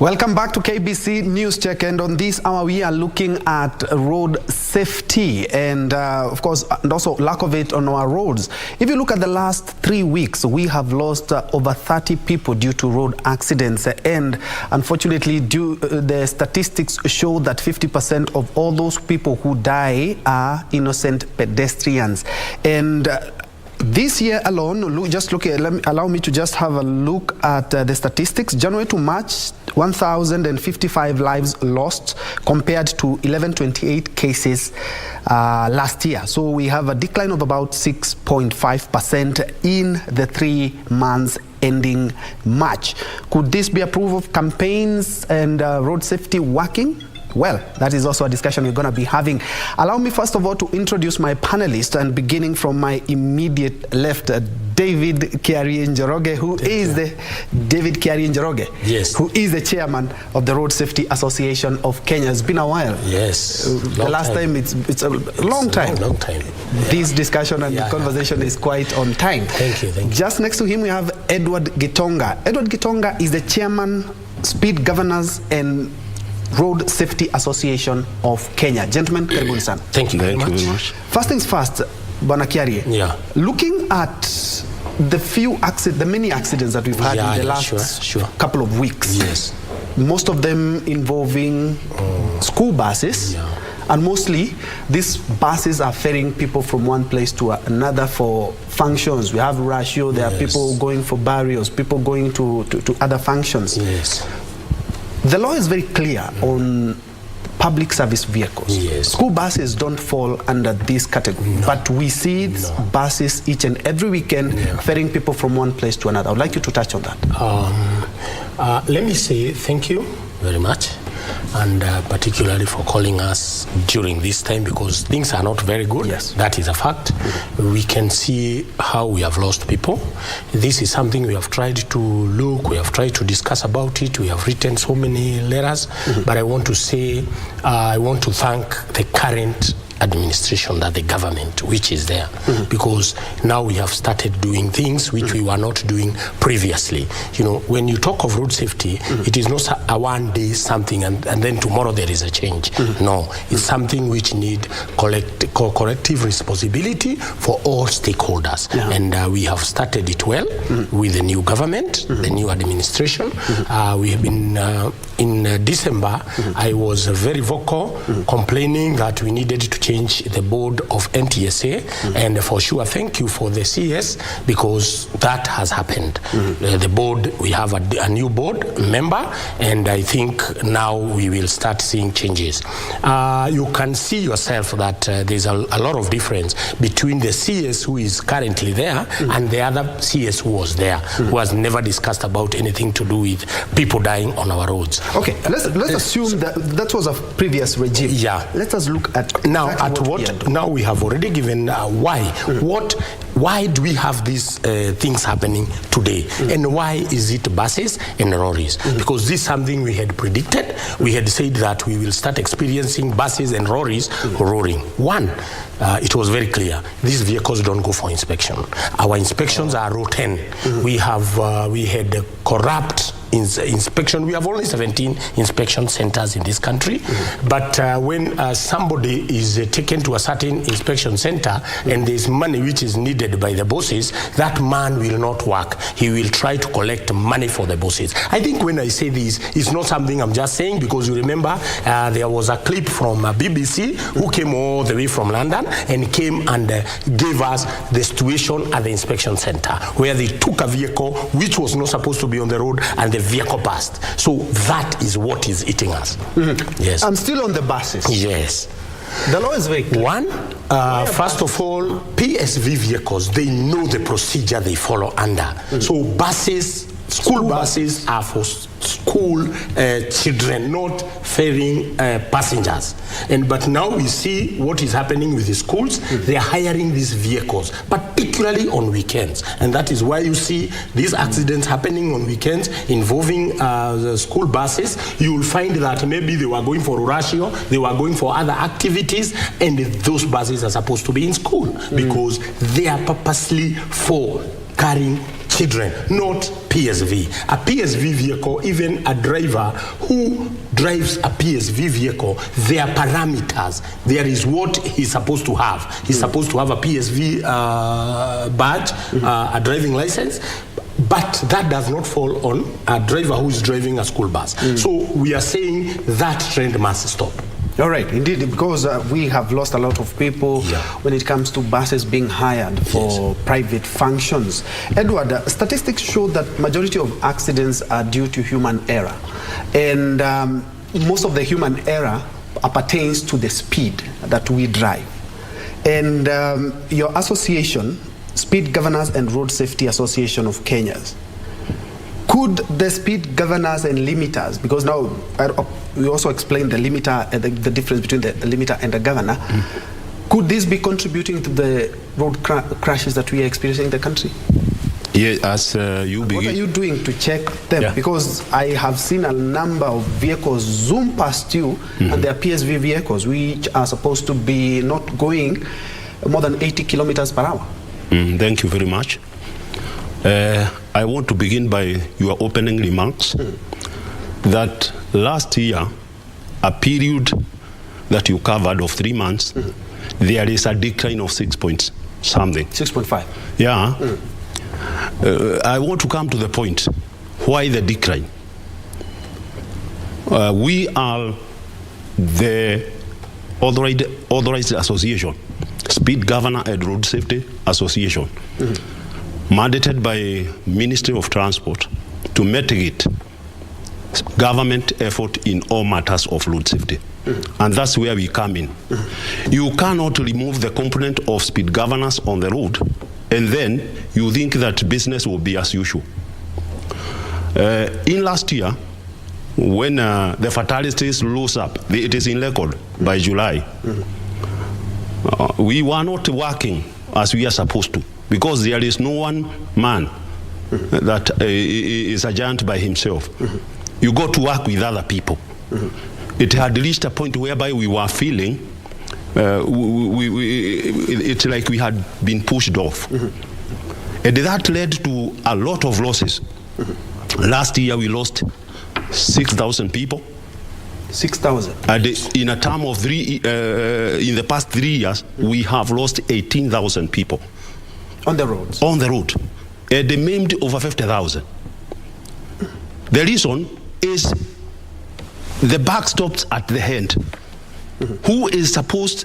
Welcome back to KBC News Check, and on this hour we are looking at road safety and of course and also lack of it on our roads. If you look at the last 3 weeks, we have lost over 30 people due to road accidents, and unfortunately the statistics show that 50% of all those people who die are innocent pedestrians. And this year alone, allow me to just have a look at the statistics. January to March, 1,055 lives lost compared to 1,128 cases last year. So we have a decline of about 6.5% in the 3 months ending March. Could this be a proof of campaigns and road safety working? Well, that is also a discussion we're going to be having. Allow me first of all to introduce my panelists, and beginning from my immediate left, David Kiarie Njoroge, who is the the chairman of the Road Safety Association of Kenya. It's been a while. Yes. The last time it's a long time. Long time. Yeah. This discussion and conversation is quite on time. Thank you. Just next to him we have Edward Gitonga. Edward Gitonga is the chairman, Speed Governors and Road Safety Association of Kenya. Gentlemen, karibuni sana. Thank you very much. First things first, Bwana Kiarie. Yeah. Looking at the many accidents that we've had in the last couple of weeks. Yes. Most of them involving school buses. Yeah. And mostly these buses are ferrying people from one place to another for functions. We have ratio, there are people going for burials, people going to other functions. Yes. The law is very clear on public service vehicles. Yes. School buses don't fall under this category, but we see buses each and every weekend ferrying people from one place to another. I would like you to touch on that. Let me say thank you very much, and particularly for calling us during this time, because things are not very good. Yes. That is a fact. We can see how we have lost people. This is something we have tried to we have tried to discuss about it. We have written so many letters, but I want to say, I want to thank the current administration, that the government which is there, because now we have started doing things which we were not doing previously. You know, when you talk of road safety, it is not a one day something and then tomorrow there is a change. No, it's something which need collective responsibility for all stakeholders. And we have started it well with the new government, the new administration. We have been in December, I was very vocal complaining that we needed to change the board of NTSA, and for sure thank you for the CS, because that has happened. The board, we have a new board member, and I think now we will start seeing changes. You can see yourself that there's a lot of difference between the CS who is currently there and the other CS who was there, who has never discussed about anything to do with people dying on our roads. Okay, let's assume that was a previous regime. Yeah. Let us look at now now we have already given why do we have these things happening today, and why is it buses and lorries? Because this is something we had predicted. We had said that we will start experiencing buses and lorries roaring. One, it was very clear, these vehicles don't go for inspection. Our inspections are routine. We had corrupt inspection. We have only 17 inspection centers in this country, but when somebody is taken to a certain inspection center and there's money which is needed by the bosses, that man will not work. He will try to collect money for the bosses. I think when I say this, it's not something I'm just saying, because you remember there was a clip from BBC who came all the way from London and came and gave us the situation at the inspection center, where they took a vehicle which was not supposed to be on the road and the vehicle passed. So that is what is eating us. Yes. I'm still on the buses. Yes. The law is very clear. One, first of all, PSV vehicles, they know the procedure they follow under. So buses, school buses are for school children, not ferrying passengers. But now we see what is happening with the schools. They are hiring these vehicles, particularly on weekends. And that is why you see these accidents happening on weekends involving the school buses. You will find that maybe they were going for ratio, they were going for other activities, and those buses are supposed to be in school because they are purposely for carrying children, not PSV. A PSV vehicle, even a driver who drives a PSV vehicle, there are parameters. There is what he's supposed to have. He's supposed to have a PSV badge, a driving license, but that does not fall on a driver who is driving a school bus. So we are saying that trend must stop. All right, indeed, because we have lost a lot of people when it comes to buses being hired for private functions. Edward, statistics show that majority of accidents are due to human error. And most of the human error pertains to the speed that we drive. And your association, Speed Governors and Road Safety Association of Kenya, could the speed governors and limiters, because now we also explained the limiter, the difference between the limiter and the governor, could this be contributing to the road crashes that we are experiencing in the country? Yeah, as you begin. What are you doing to check them? Because I have seen a number of vehicles zoom past you, and they are PSV vehicles, which are supposed to be not going more than 80 kilometers per hour. Thank you very much. I want to begin by your opening remarks that last year, a period that you covered of 3 months, there is a decline of 6 point something. 6.5. Yeah. I want to come to the point. Why the decline? We are the authorized association, Speed Governor and Road Safety Association, mandated by Ministry of Transport to mitigate government effort in all matters of road safety. And that's where we come in. You cannot remove the component of speed governors on the road and then you think that business will be as usual. In last year, when the fatalities rose up, it is in record by July, we were not working as we are supposed to, because there is no one man that is a giant by himself. You got to work with other people. It had reached a point whereby we were feeling it's like we had been pushed off. And that led to a lot of losses. Last year we lost 6,000 people. 6,000. And in a term of in the past 3 years, we have lost 18,000 people. On the roads? On the road. And they maimed over 50,000. The reason is the buck stops at the end. Who is supposed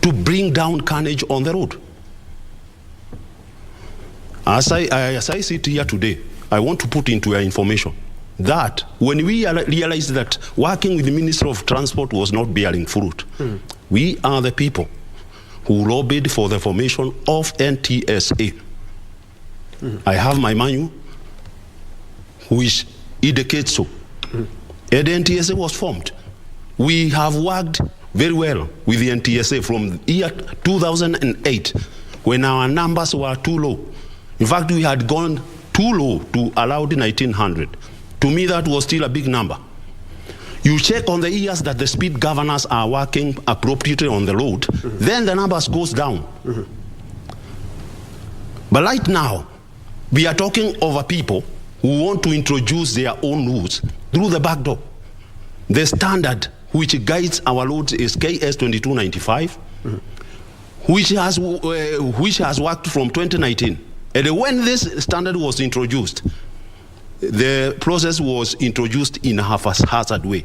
to bring down carnage on the road? As I sit here today, I want to put into your information that when we realized that working with the Ministry of Transport was not bearing fruit, we are the people who lobbied for the formation of NTSA. I have my manual, which indicates so. And the NTSA was formed. We have worked very well with the NTSA from year 2008, when our numbers were too low. In fact, we had gone too low to allow the 1,900. To me, that was still a big number. You check on the years that the speed governors are working appropriately on the road, then the numbers goes down. But right now, we are talking over people who want to introduce their own rules through the back door. The standard which guides our roads is KS 2295, which has worked from 2019. And when this standard was introduced, the process was introduced in a haphazard way.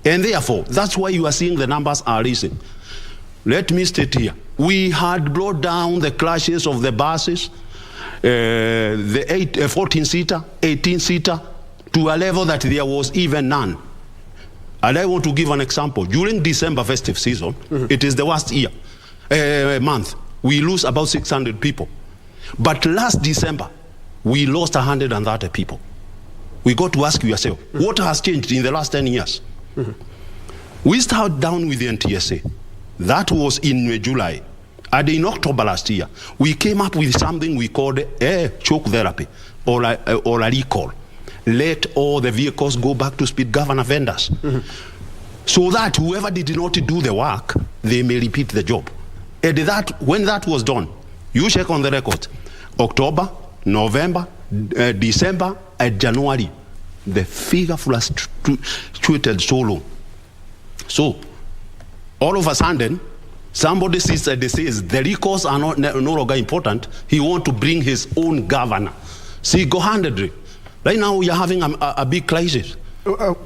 And therefore, that's why you are seeing the numbers are rising. Let me state here, we had brought down the crashes of the buses, the 14-seater, 18-seater, to a level that there was even none. And I want to give an example. During December festive season, it is the worst month. We lose about 600 people. But last December, we lost 130 people. We got to ask yourself, what has changed in the last 10 years? We started down with the NTSA. That was in July. And in October last year, we came up with something we called a choke therapy or a recall. Let all the vehicles go back to speed governor vendors. So that whoever did not do the work, they may repeat the job. And when that was done, you check on the record, October, November, December, and January. The figure fluctuated so low. So, all of a sudden, somebody says the records are no longer important. He wants to bring his own governor. See, go-handedly. Right now, we are having a big crisis.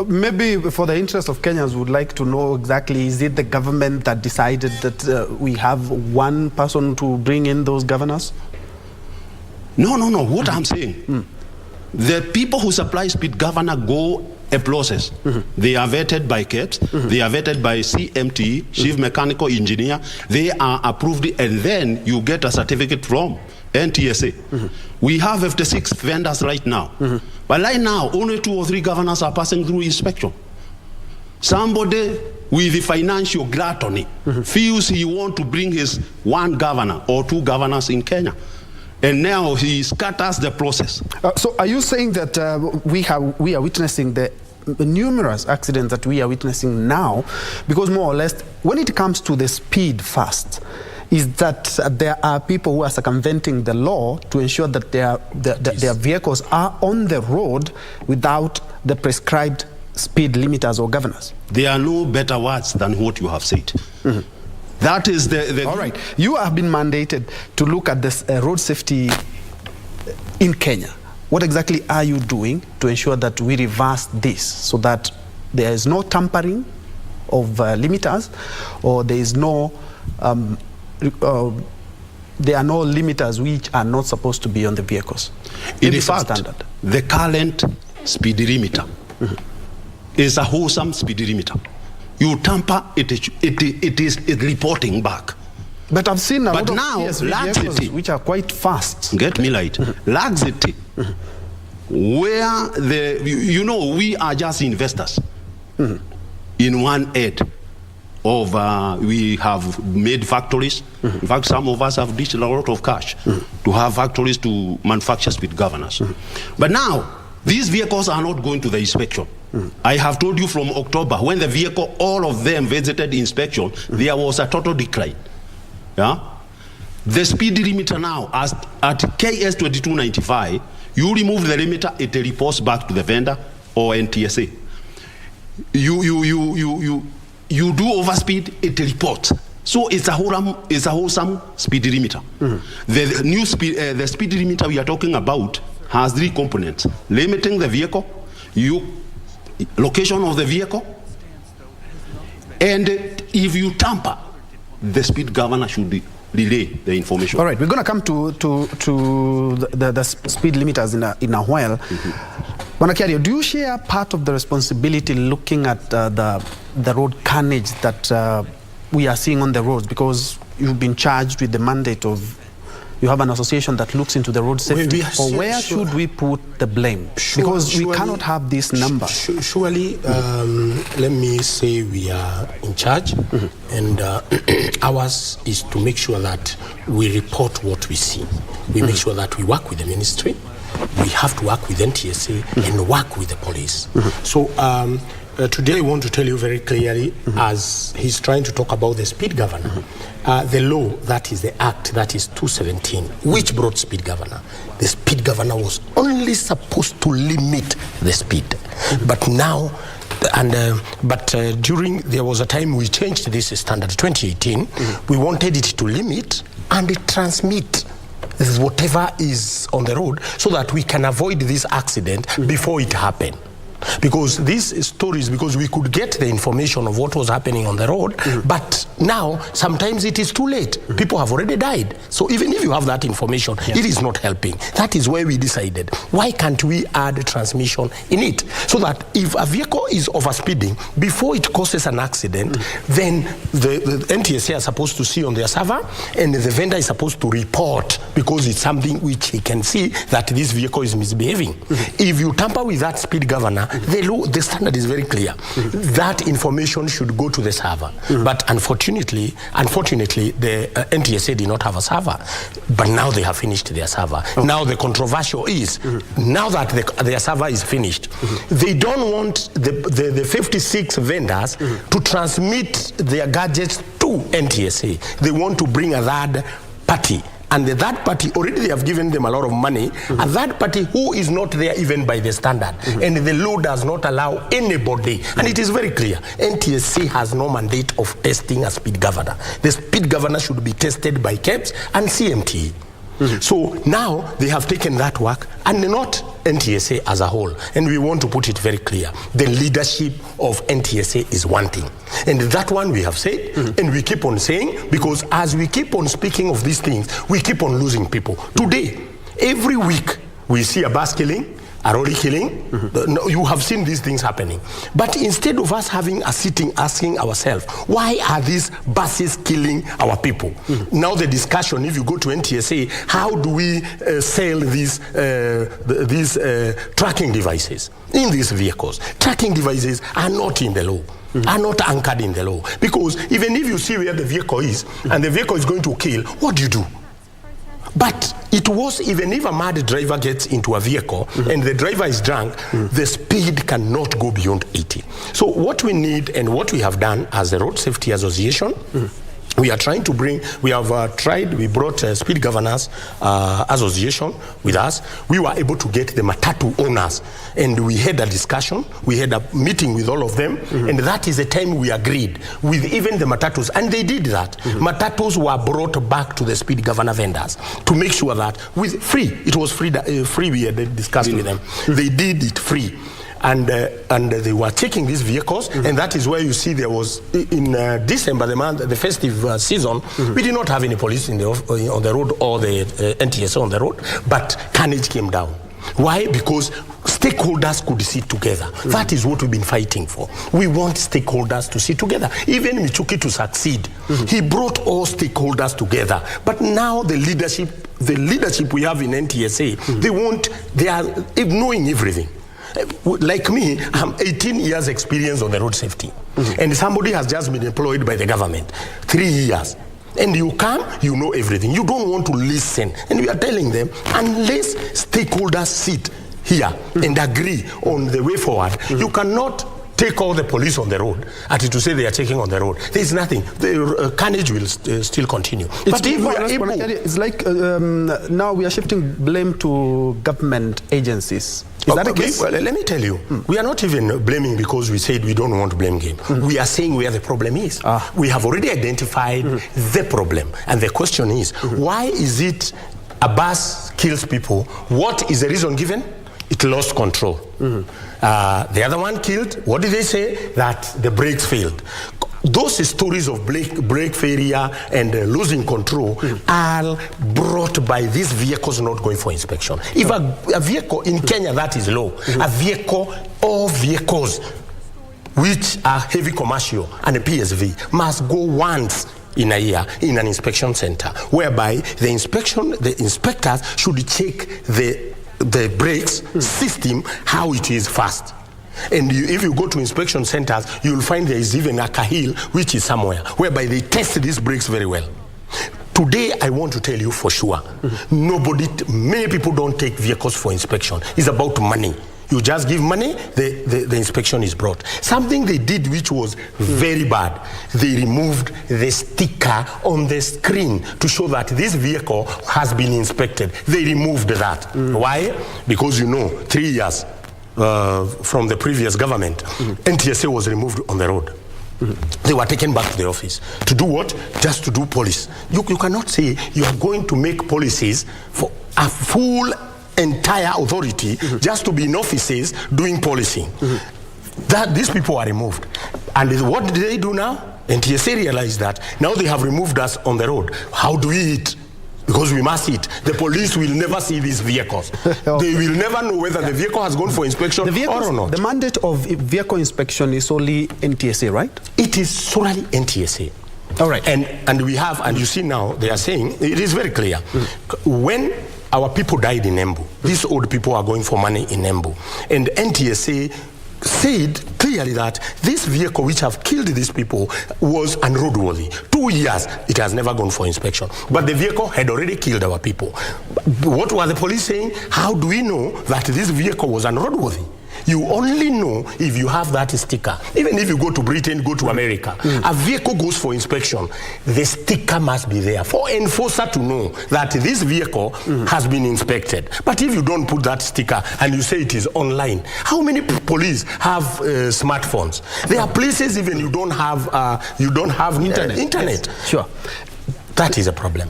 Maybe for the interest of Kenyans, we would like to know exactly, is it the government that decided that we have one person to bring in those governors? No. What I'm saying, the people who supply speed governor go a process. They are vetted by KEPS, they are vetted by CMT, Chief Mechanical Engineer. They are approved, and then you get a certificate from NTSA. We have 56 vendors right now. But right now, only 2 or 3 governors are passing through inspection. Somebody with the financial gluttony feels he wants to bring his 1 governor or 2 governors in Kenya. And now he scatters the process. So are you saying that we are witnessing the numerous accidents that we are witnessing now, because more or less, when it comes to the speed first, is that there are people who are circumventing the law to ensure that their vehicles are on the road without the prescribed speed limiters or governors? There are no better words than what you have said. That is the all right. You have been mandated to look at this road safety in Kenya. What exactly are you doing to ensure that we reverse this so that there is no tampering of limiters, or there is no there are no limiters which are not supposed to be on the vehicles? In fact, the current speed limiter is a wholesome speed limiter. You tamper, it is reporting back. But I've seen a lot of laxity, which are quite fast. Get me right. Laxity, where we are just investors in one end of we have made factories. In fact, some of us have ditched a lot of cash to have factories to manufacture speed governors. But now, these vehicles are not going to the inspection. I have told you from October, when the vehicle, all of them visited inspection, there was a total decline. Yeah? The speed limiter now, at KS 2295, you remove the limiter, it reports back to the vendor or NTSA. You do overspeed, it reports. So it's a wholesome speed limiter. The new speed, the speed limiter we are talking about has 3 components: limiting the vehicle, location of the vehicle, and if you tamper, the speed governor should relay the information. All right, we're going to come to the speed limiters in a while. Bwana Kiarie, do you share part of the responsibility looking at the road carnage that we are seeing on the roads, because you've been charged with the mandate of, you have an association that looks into the road safety? Or where should we put the blame? Because we cannot have this number. Surely, let me say we are in charge, and ours is to make sure that we report what we see. We make sure that we work with the ministry, we have to work with NTSA, and work with the police. So today I want to tell you very clearly, as he's trying to talk about the speed governor, the law, that is the act, that is 217, which brought speed governor. The speed governor was only supposed to limit the speed. But now, during, there was a time we changed this standard, 2018, we wanted it to limit and transmit whatever is on the road so that we can avoid this accident before it happened. Because these stories, because we could get the information of what was happening on the road, but now sometimes it is too late. People have already died. So even if you have that information, it is not helping. That is where we decided, why can't we add transmission in it? So that if a vehicle is overspeeding, before it causes an accident, then the NTSA are supposed to see on their server, and the vendor is supposed to report, because it's something which he can see that this vehicle is misbehaving. If you tamper with that speed governor, the standard is very clear. That information should go to the server. But unfortunately, the NTSA did not have a server. But now they have finished their server. Now the controversial is, now that their server is finished, they don't want the 56 vendors to transmit their gadgets to NTSA. They want to bring a third party and the third party, already they have given them a lot of money, a third party who is not there even by the standard, and the law does not allow anybody, and it is very clear, NTSA has no mandate of testing a speed governor. The speed governor should be tested by KEBS and CMT. So now they have taken that work, and not NTSA as a whole, and we want to put it very clear. The leadership of NTSA is one thing, and that one we have said, and we keep on saying, because as we keep on speaking of these things, we keep on losing people. Today, every week, we see a bus killing, a lorry killing. You have seen these things happening. But instead of us having a sitting asking ourselves, why are these buses killing our people? Now the discussion, if you go to NTSA, how do we sell these tracking devices in these vehicles? Tracking devices are not in the law. Are not anchored in the law. Because even if you see where the vehicle is, and the vehicle is going to kill, what do you do? But it was, even if a mad driver gets into a vehicle and the driver is drunk, the speed cannot go beyond 80. So what we need, and what we have done as the Road Safety Association, we are trying to bring, we have we brought Speed Governors Association with us. We were able to get the matatu owners, and we had a discussion, we had a meeting with all of them, and that is the time we agreed with even the matatus, and they did that. Matatus were brought back to the Speed Governor vendors to make sure that with free, it was free, we had discussed with them. They did it free. And they were taking these vehicles, and that is where you see there was, in December, the festive season, we did not have any police on the road, or the NTSA on the road, but carnage came down. Why? Because stakeholders could sit together. That is what we've been fighting for. We want stakeholders to sit together. Even Michuki to succeed, he brought all stakeholders together. But now the leadership we have in NTSA, they are knowing everything. Like me, I'm 18 years experience on the road safety. And somebody has just been employed by the government, 3 years. And you come, you know everything. You don't want to listen. And we are telling them, unless stakeholders sit here and agree on the way forward, you cannot take all the police on the road to say they are taking on the road. There is nothing. The carnage will still continue. But if we are able... It's like now we are shifting blame to government agencies. Is that the case? Well, let me tell you, we are not even blaming because we said we don't want blame game. We are saying where the problem is. We have already identified the problem. And the question is, why is it a bus kills people? What is the reason given? It lost control. The other one killed. What did they say? That the brakes failed. Those stories of brake failure and losing control are brought by these vehicles not going for inspection. If a vehicle in Kenya, that is law. A vehicle, all vehicles which are heavy commercial and a PSV must go once in a year in an inspection center, whereby the inspectors should check the brakes system, how it is fast. And if you go to inspection centers, you will find there is even a Kahil, which is somewhere, whereby they test these brakes very well. Today, I want to tell you for sure, many people don't take vehicles for inspection. It's about money. You just give money, the inspection is brought. Something they did which was very bad, they removed the sticker on the screen to show that this vehicle has been inspected. They removed that. Why? Because 3 years from the previous government, NTSA was removed on the road. They were taken back to the office. To do what? Just to do police. You cannot say you are going to make policies for a full entire authority just to be in offices doing policing. That these people are removed. And what did they do now? NTSA realized that now they have removed us on the road. How do we eat? Because we must eat. The police will never see these vehicles. They will never know whether the vehicle has gone for inspection or not. The mandate of vehicle inspection is solely NTSA, right? It is solely NTSA. All right. And we have, and you see now, they are saying, it is very clear. When our people died in Embu, these old people are going for money in Embu. And NTSA said clearly that this vehicle which have killed these people was unroadworthy. 2 years, it has never gone for inspection. But the vehicle had already killed our people. What were the police saying? How do we know that this vehicle was unroadworthy? You only know if you have that sticker. Even if you go to Britain, go to America, a vehicle goes for inspection, the sticker must be there for enforcer to know that this vehicle has been inspected. But if you don't put that sticker and you say it is online, how many police have smartphones? There are places even you don't have internet. Yes. Sure. That is a problem.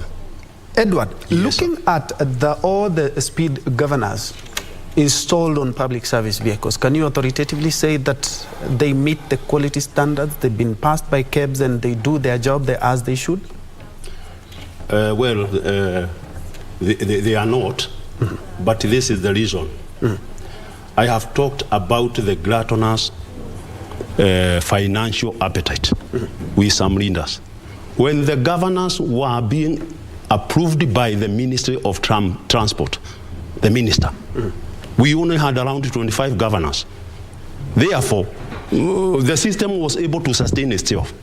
Edward, looking at all the speed governors installed on public service vehicles, can you authoritatively say that they meet the quality standards, they've been passed by KEBS, and they do their job as they should? They are not, but this is the reason. I have talked about the gluttonous financial appetite with some leaders. When the governors were being approved by the Ministry of Transport, the minister, we only had around 25 governors. Therefore, the system was able to sustain itself.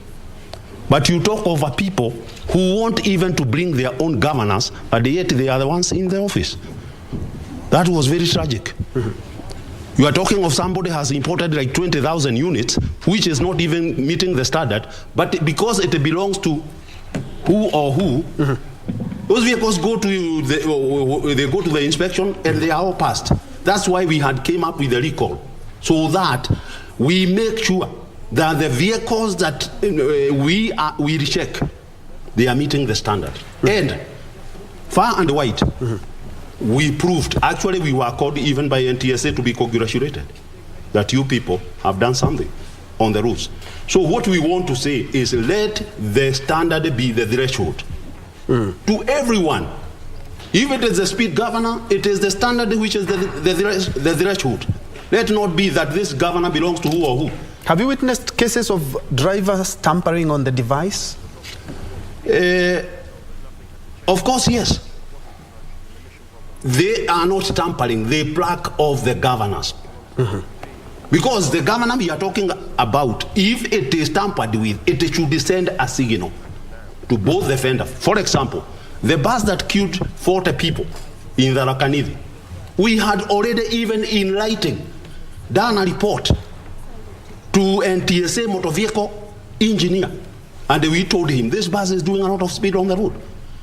But you talk over people who want even to bring their own governors, and yet they are the ones in the office. That was very tragic. You are talking of somebody has imported like 20,000 units, which is not even meeting the standard, but because it belongs to who or who, those vehicles go to the inspection and they are all passed. That's why we had came up with the recall, so that we make sure that the vehicles that we check, they are meeting the standard. And far and wide, we proved, actually we were called even by NTSA to be congratulated that you people have done something on the roads. So what we want to say is let the standard be the threshold to everyone. If it is the speed governor, it is the standard which is the threshold. Let not be that this governor belongs to who or who. Have you witnessed cases of drivers tampering on the device? Of course, yes. They are not tampering, they pluck off the governors. Because the governor we are talking about, if it is tampered with, it should send a signal to both the offenders. For example, the bus that killed 40 people in the Rakanithi, we had already even in writing done a report to NTSA motor vehicle engineer, and we told him this bus is doing a lot of speed on the road.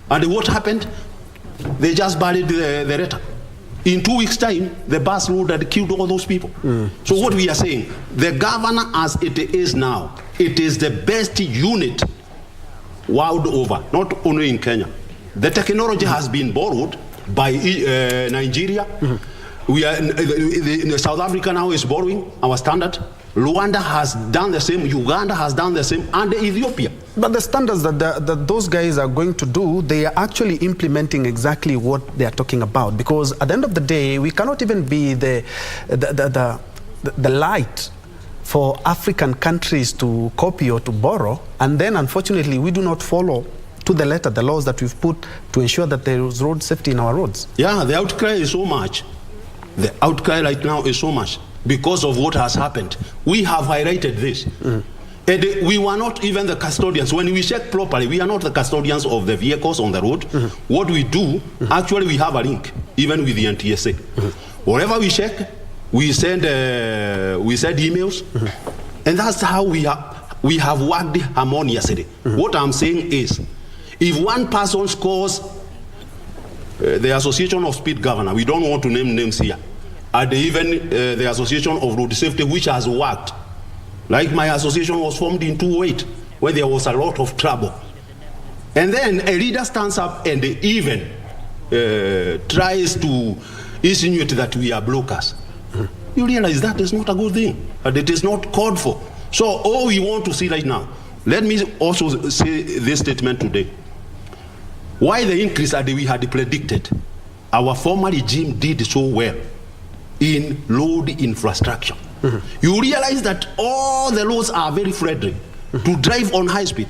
And what happened? They just buried the letter. In 2 weeks' time, the bus load had killed all those people. So what we are saying, the governor as it is now, it is the best unit world over, not only in Kenya. The technology has been borrowed by Nigeria. We are South Africa now is borrowing our standard. Rwanda has done the same, Uganda has done the same, and Ethiopia. But the standards that those guys are going to do, they are actually implementing exactly what they are talking about. Because at the end of the day, we cannot even be the light for African countries to copy or to borrow, and then unfortunately we do not follow to the letter the laws that we've put to ensure that there is road safety in our roads. Yeah, the outcry is so much. The outcry right now is so much because of what has happened. We have highlighted this. And we were not even the custodians. When we check properly, we are not the custodians of the vehicles on the road. What we do, actually we have a link, even with the NTSA. Wherever we check, we send emails, and that's how we have worked harmoniously. What I'm saying is, if one person scores the Association of Speed Governor, we don't want to name names here, and even the Association of Road Safety, which has worked, like my association was formed in 2008, where there was a lot of trouble. And then a leader stands up and even tries to insinuate that we are blockers. You realize that is not a good thing, and it is not called for. So all we want to see right now, let me also say this statement today. Why the increase that we had predicted, our former regime did so well in road infrastructure. You realize that all the roads are very friendly to drive on high speed.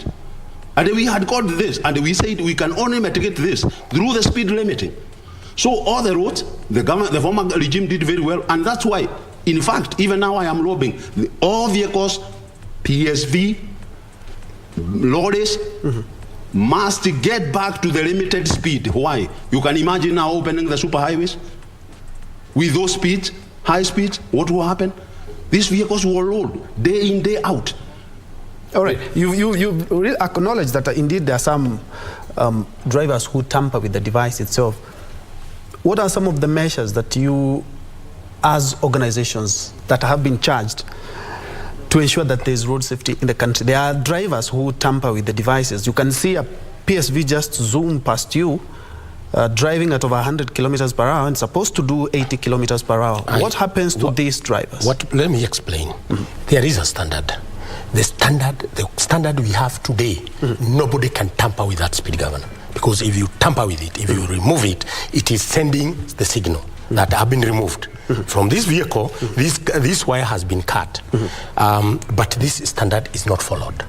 And we had got this, and we said we can only mitigate this through the speed limiting. So all the roads, the former regime did very well, and that's why, in fact, even now I am lobbying all vehicles, PSV, lorries, must get back to the limited speed. Why? You can imagine now opening the superhighways with those speeds. high speeds, what will happen? These vehicles will load day in, day out. All right, you really acknowledge that indeed there are some drivers who tamper with the device itself. What are some of the measures that you, as organizations that have been charged to ensure that there is road safety in the country? There are drivers who tamper with the devices. You can see a PSV just zoom past you, driving at over 100 kilometers per hour and supposed to do 80 kilometers per hour. What happens to these drivers? Let me explain. There is a standard. The standard we have today, nobody can tamper with that speed governor. Because if you tamper with it, if you remove it, it is sending the signal that have been removed. From this vehicle, this wire has been cut. But this standard is not followed.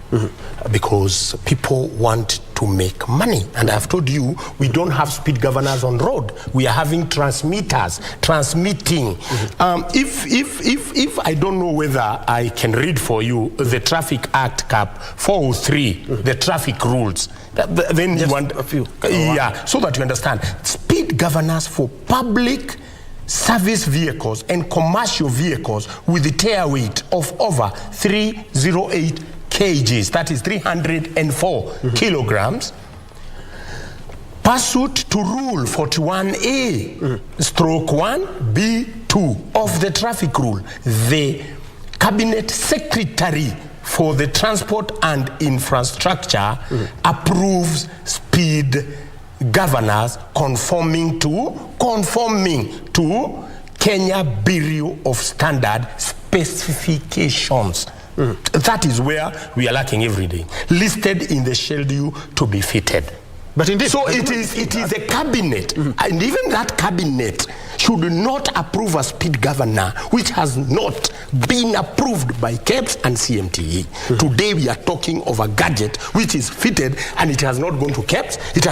Because people want to make money. And I've told you, we don't have speed governors on road. We are having transmitters transmitting. If I don't know whether I can read for you the Traffic Act Cap 403, the traffic rules. Then you want a few. Yeah, so that you understand. Speed governors for public service vehicles and commercial vehicles with a tare weight of over 308 kgs, that is 304 kilograms, pursuant to Rule 41A, stroke 1B2 of the traffic rule, the Cabinet Secretary for the Transport and Infrastructure approves speed governors conforming to Kenya Bureau of Standard specifications. That is where we are lacking every day. Listed in the schedule to be fitted. But indeed, so it is a cabinet, and even that cabinet should not approve a speed governor which has not been approved by KEBS and CMTE. Today we are talking of a gadget which is fitted, and it has not gone to KEBS, it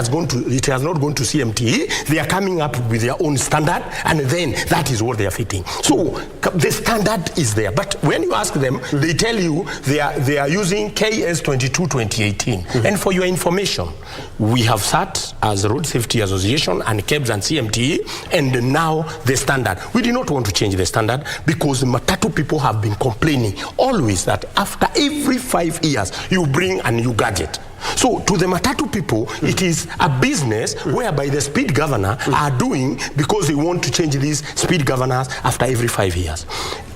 has not gone to CMTE. They are coming up with their own standard, and then that is what they are fitting. So the standard is there, but when you ask them, they tell you they are using KS 22 2018. And for your information, we have sat as Road Safety Association and KEBS and CMTE, and now the standard. We do not want to change the standard because the Matatu people have been complaining always that after every 5 years you bring a new gadget. So to the Matatu people, it is a business whereby the speed governor are doing because they want to change these speed governors after every 5 years.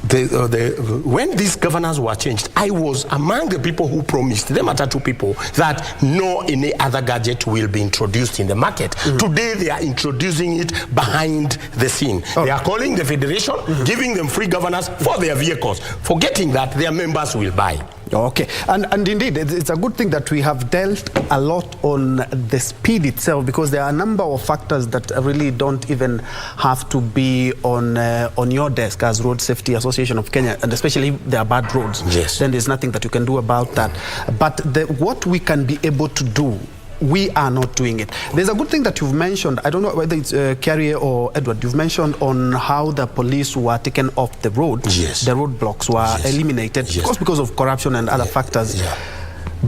When these governors were changed, I was among the people who promised the Matatu people that no any other gadget will be introduced in the market. Today they are introducing it behind the scene. They are calling the federation, giving them free governors for their vehicles, forgetting that their members will buy. Okay, and indeed, it's a good thing that we have dealt a lot on the speed itself, because there are a number of factors that really don't even have to be on your desk as Road Safety Association of Kenya, and especially if there are bad roads. Yes. Then there's nothing that you can do about that. But what we can be able to do, we are not doing it. There's a good thing that you've mentioned. I don't know whether it's Kiarie or Edward. You've mentioned on how the police were taken off the road. Yes. The roadblocks were eliminated, Yes. of course, because of corruption and other factors. Yeah.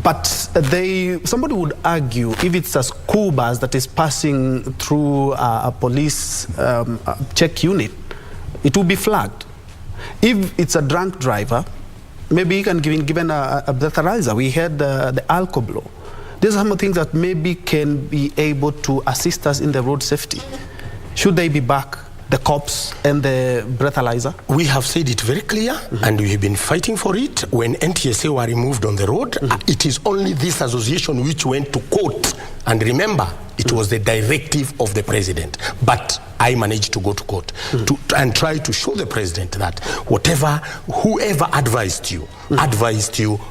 But somebody would argue if it's a school bus that is passing through a police check unit, it will be flagged. If it's a drunk driver, maybe he can be given a breathalyzer. We had the alcohol blow. These are some things that maybe can be able to assist us in the road safety. Should they be back, the cops and the breathalyzer? We have said it very clear, and we have been fighting for it. When NTSA were removed on the road, it is only this association which went to court. And remember, it was the directive of the president. But I managed to go to court and try to show the president that whoever advised you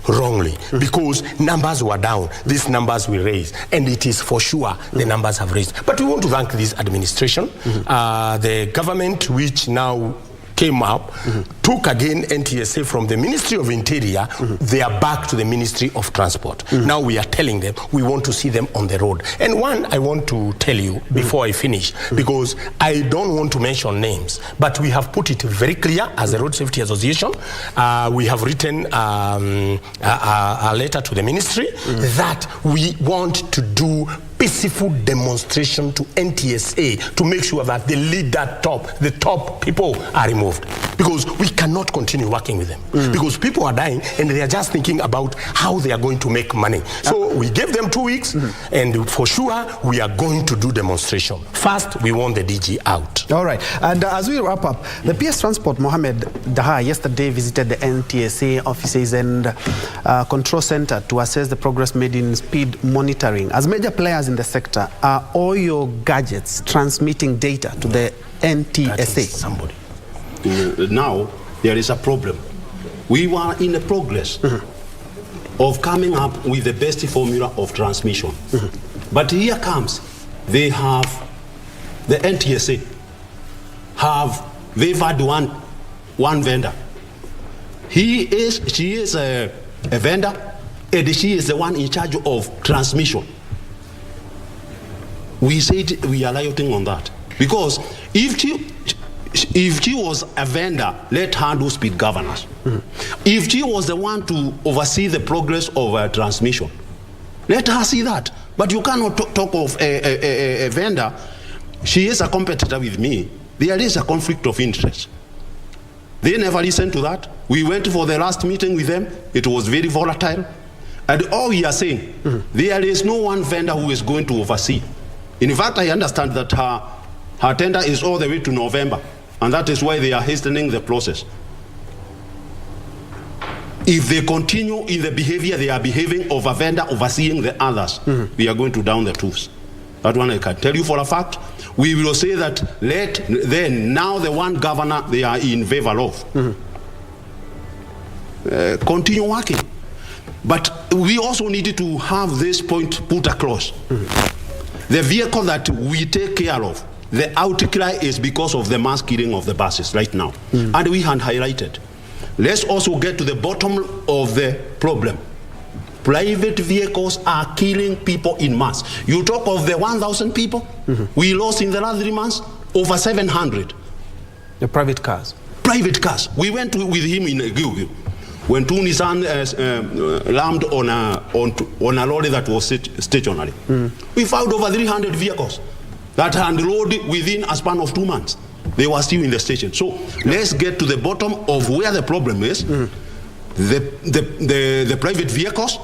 wrongly, because numbers were down, these numbers will raise, and it is for sure the numbers have raised. But we want to thank this administration, the government which now came up, took again NTSA from the Ministry of Interior, they are back to the Ministry of Transport. Now we are telling them we want to see them on the road. And one I want to tell you before I finish, because I don't want to mention names, but we have put it very clear as a Road Safety Association. We have written a letter to the ministry that we want to do peaceful demonstration to NTSA to make sure that the top people are removed. Because we cannot continue working with them. Because people are dying and they are just thinking about how they are going to make money. So we gave them 2 weeks and for sure we are going to do demonstration. First, we want the DG out. All right. And as we wrap up, the PS Transport Mohammed Daha yesterday visited the NTSA offices and control center to assess the progress made in speed monitoring. As major players in the sector, are all your gadgets transmitting data to the NTSA? Somebody. Now, there is a problem. We were in the progress of coming up with the best formula of transmission. But here comes, they have, the NTSA they've had one vendor. She is a vendor, and she is the one in charge of transmission. We said we are rioting on that. Because if she was a vendor, let her do speed governance. If she was the one to oversee the progress of transmission, let her see that. But you cannot talk of a vendor. She is a competitor with me. There is a conflict of interest. They never listened to that. We went for the last meeting with them. It was very volatile. And all we are saying, there is no one vendor who is going to oversee. In fact, I understand that her tender is all the way to November. And that is why they are hastening the process. If they continue in the behavior they are behaving of a vendor overseeing the others, we are going to down the tools. That one I can tell you for a fact. We will say that now the one governor they are in favor of. Continue working. But we also needed to have this point put across. The vehicle that we take care of, the outcry is because of the mass killing of the buses right now. And we had highlighted. Let's also get to the bottom of the problem. Private vehicles are killing people in mass. You talk of the 1,000 people we lost in the last 3 months, over 700. The private cars? Private cars. We went with him in Gilgil when two Nissan landed on a lorry that was stationary. We found over 300 vehicles that had unloaded within a span of 2 months. They were still in the station. So let's get to the bottom of where the problem is. The private vehicles.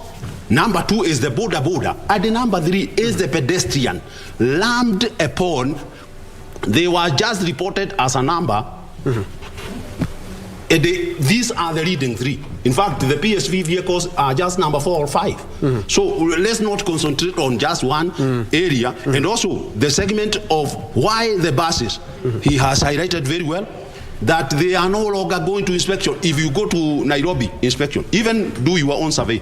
Number 2 is the border. And the number 3 is the pedestrian. Lammed upon, they were just reported as a number. These are the leading 3. In fact, the PSV vehicles are just number 4 or 5. So let's not concentrate on just one area. And also the segment of why the buses, he has highlighted very well, that they are no longer going to inspection. If you go to Nairobi, inspection, even do your own survey,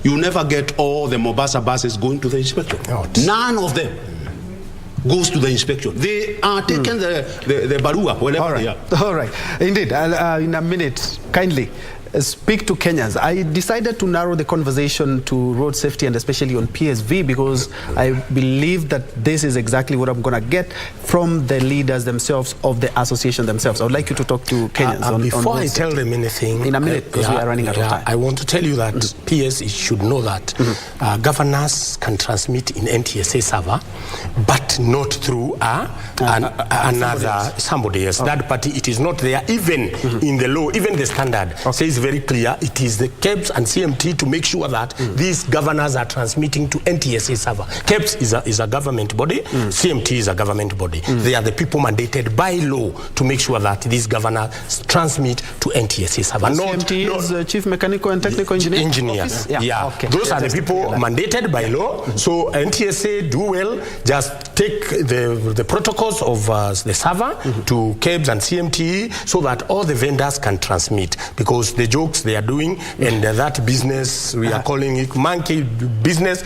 you never get all the Mombasa buses going to the inspection. None of them goes to the inspection. They are taking the barua wherever they are. All right. Indeed. In a minute, kindly speak to Kenyans. I decided to narrow the conversation to road safety and especially on PSV because I believe that this is exactly what I'm going to get from the leaders themselves of the association themselves. I would like you to talk to Kenyans before I tell them anything. In a minute, because we are running out of time. I want to tell you that PS should know that governors can transmit in NTSA server, but not through somebody else. Third party, it is not there. Even in the law, even the standard says very clear, it is the KEBS and CMT to make sure that these governors are transmitting to NTSA server. KEBS is a government body, CMT is a government body. They are the people mandated by law to make sure that these governors transmit to NTSA server. CMT is Chief Mechanical and Technical Engineer? Okay. Those are the people mandated by law. So NTSA do well, just take the protocols of the server to KEBS and CMT so that all the vendors can transmit, because the jokes they are doing and that business, we are calling it monkey business,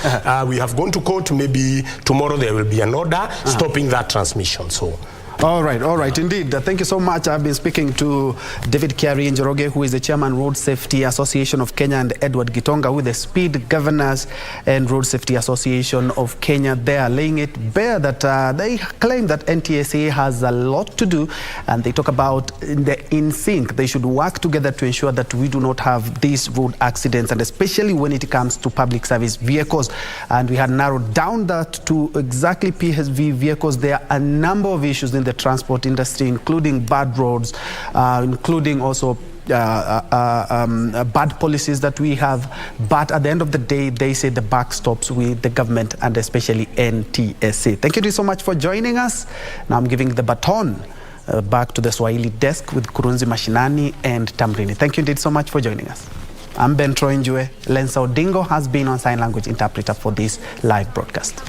we have gone to court. Maybe tomorrow there will be an order stopping that transmission. So All right, indeed. Thank you so much. I've been speaking to David Kiarie Njoroge, who is the chairman, Road Safety Association of Kenya, and Edward Gitonga, with the Speed Governors and Road Safety Association of Kenya. They are laying it bare that they claim that NTSA has a lot to do, and they talk about in sync. They should work together to ensure that we do not have these road accidents, and especially when it comes to public service vehicles. And we had narrowed down that to exactly PSV vehicles. There are a number of issues in the transport industry, including bad roads, including also bad policies that we have. But at the end of the day, they say the buck stops with the government and especially NTSA. Thank you so much for joining us. Now I'm giving the baton back to the Swahili desk with Kurunzi Mashinani and Tamrini. Thank you indeed so much for joining us. I'm Bentroy Njue. Lensa Odingo has been on sign language interpreter for this live broadcast.